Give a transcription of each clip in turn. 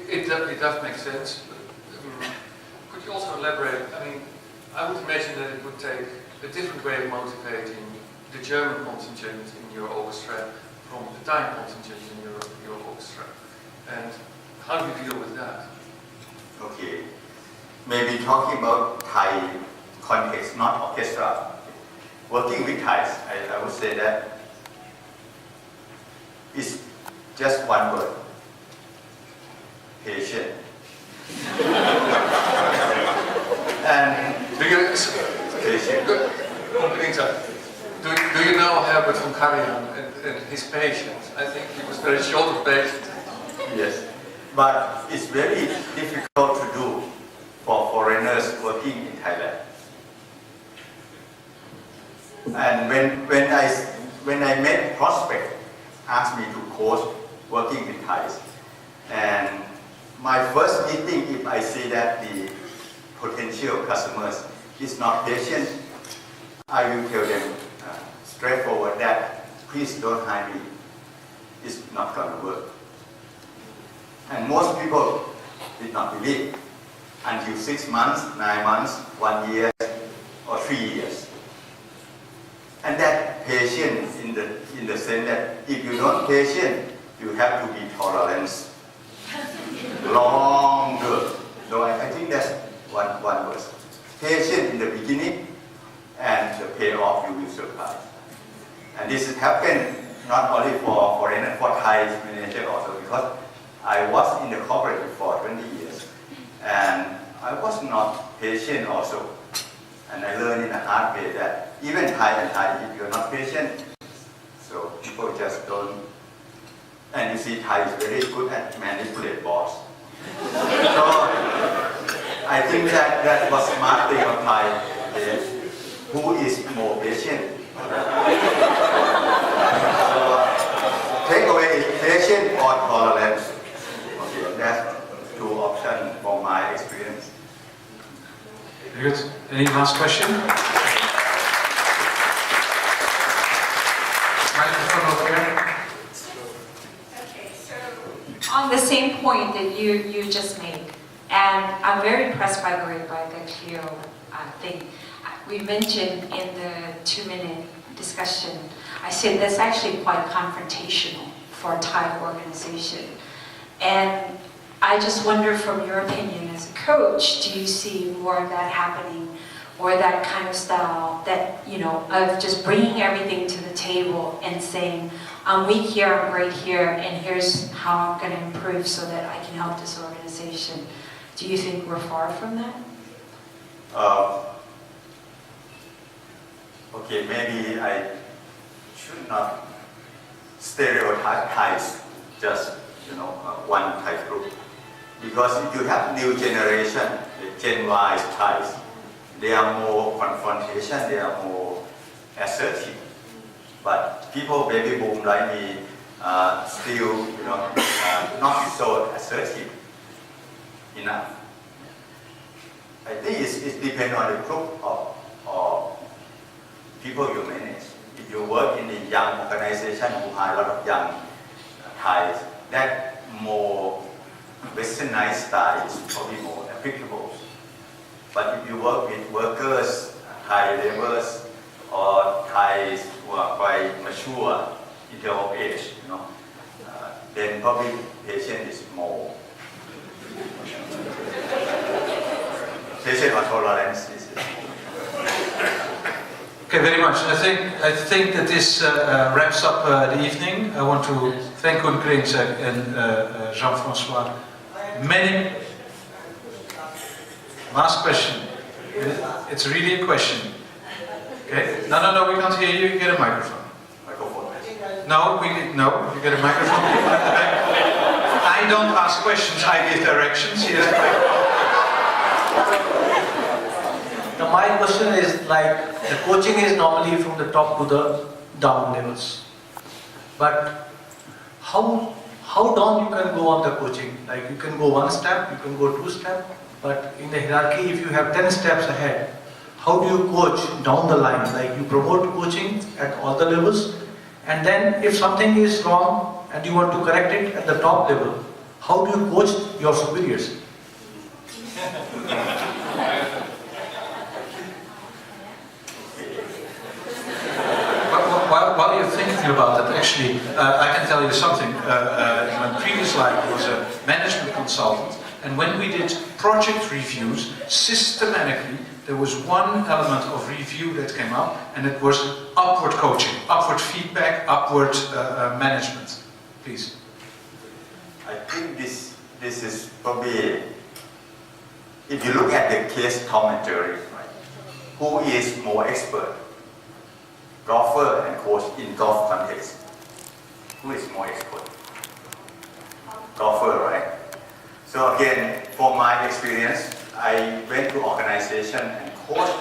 It does make sense. Could you also elaborate? I mean, I would imagine that it would take a different way of motivating the German contingent in your orchestra from the Thai contingent in your orchestra. And how do you deal with that? Okay. Maybe talking about Thai context, not orchestra. Working with Thais, I would say that is just one word. Patient. And Do you, patient. do you know Herbert von Karajan and his patience? I think he was very short of patience. Yes. But it's very difficult to do for foreigners working in Thailand. And when I met prospect, asked me to coach working with Thais, and my first meeting, if I see that the potential customers is not patient, I will tell them straightforward that please don't hire me. It's not going to work. And most people did not believe until 6 months, 9 months, 1 year, or 3 years. And that patience in the sense that if you're not patient, you have to be tolerant longer. So I think that's one word. Patient in the beginning, and the payoff you will surprise. And this has happened not only for foreigners, for Thai manager also, because I was in the corporate for 20 years, and I was not patient also. And I learned in a hard way that even Thai, if you're not patient, so people just don't. And you see, Thai is very good at manipulate boss. So I think that was smart thing of Thai. Okay? Who is more patient? So take away patient or tolerance. Okay, that's two options from my experience. Very good. Any last question? Microphone over here. Okay, so on the same point that you just made, and I'm very impressed by the Clio thing. We mentioned in the 2-minute discussion, I said that's actually quite confrontational for a Thai organization. And I just wonder, from your opinion as a coach, do you see more of that happening, or that kind of style that, you know, of just bringing everything to the table and saying, I'm weak here, I'm great here, and here's how I'm going to improve so that I can help this organization. Do you think we're far from that? Okay, maybe I should not stereotype just one type group, because if you have new generation, the Gen Y Thais, they are more confrontation, they are more assertive. But people baby boom like me still not so assertive enough. I think it depends on the group of people you manage. If you work in a young organization who hire a lot of young Thais, that more westernized style is probably more applicable. But if you work with workers, Thai laborers, or Thais who are quite mature in terms of age, then probably patient is more. Patient or tolerance is. Okay, very much. I think that this wraps up the evening. I want to thank Koen Kringsek and Jean-François. Many. Last question. It's really a question. Okay? No, we can't hear you. You get a microphone. No, you get a microphone. I don't ask questions. I give directions. Yes. Now my question is, like, the coaching is normally from the top to the down levels. But how down you can go on the coaching? Like, you can go 1 step, you can go 2 steps, but in the hierarchy, if you have 10 steps ahead, how do you coach down the line? Like, you promote coaching at all the levels, and then if something is wrong and you want to correct it at the top level, how do you coach your superiors. While you're thinking about that, actually, I can tell you something. In my previous life, I was a management consultant, and when we did project reviews, systematically, there was one element of review that came up, and it was upward coaching, upward feedback, upward management. Please. I think this is probably, if you look at the case commentary, right, who is more expert? Golfer and coach in golf context. Who is more expert? Golfer, right? So again, from my experience, I went to organization and coached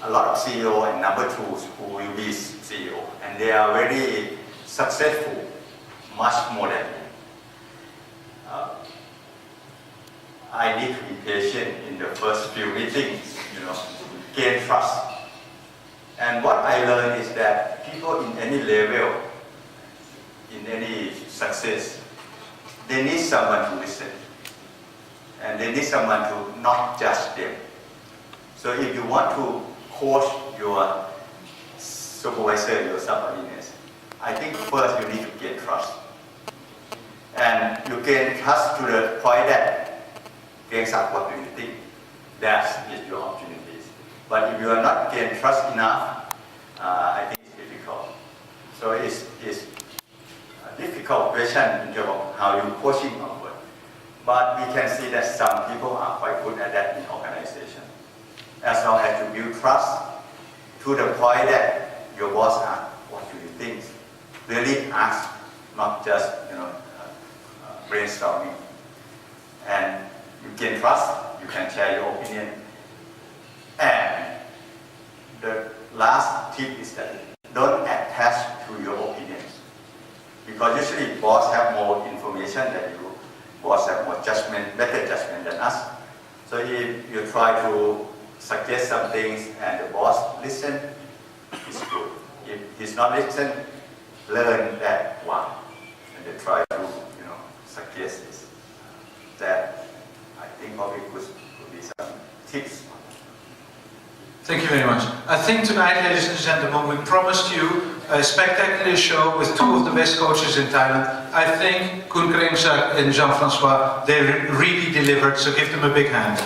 a lot of CEO and number twos who will be CEO, and they are very successful, much more than me. I need to be patient in the first few meetings, gain trust. And what I learned is that people in any level, in any success, they need someone to listen. And they need someone to not judge them. So if you want to coach your supervisor, your subordinates, I think first you need to gain trust. And you gain trust to the point that, what do you think? That is your opportunity. But if you are not gain trust enough, I think it's difficult. So it's a difficult question in terms of how you coaching upward. But we can see that some people are quite good at that in organization. As long as you build trust to the point that your boss asks, what do you think? Really ask, not just brainstorming. And you gain trust, you can share your opinion. And the last tip is that don't attach to your opinions. Because usually boss have more information than you, boss have more judgment, better judgment than us. So if you try to suggest some things and the boss listen, it's good. If he's not listen, learn that one. And then try to suggest this. That I think probably could be some tips. Thank you very much. I think tonight, ladies and gentlemen, we promised you a spectacular show with two of the best coaches in Thailand. I think Koen Kreemzak and Jean-Francois, they really delivered, so give them a big hand.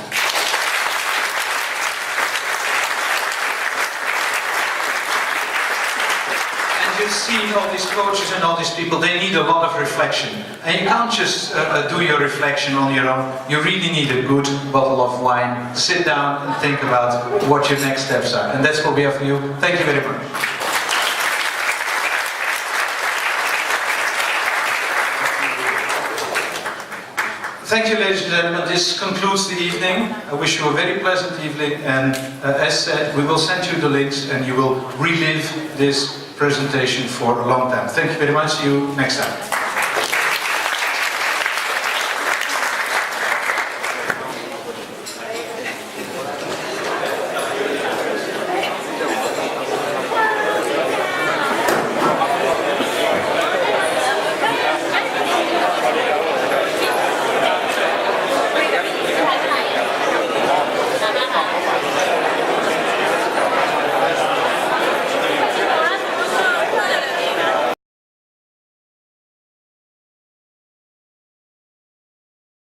And you've seen all these coaches and all these people, they need a lot of reflection. And you can't just do your reflection on your own. You really need a good bottle of wine. Sit down and think about what your next steps are. And that's what we have for you. Thank you very much. Thank you, ladies and gentlemen. This concludes the evening. I wish you a very pleasant evening. And as said, we will send you the links and you will relive this presentation for a long time. Thank you very much. See you next time.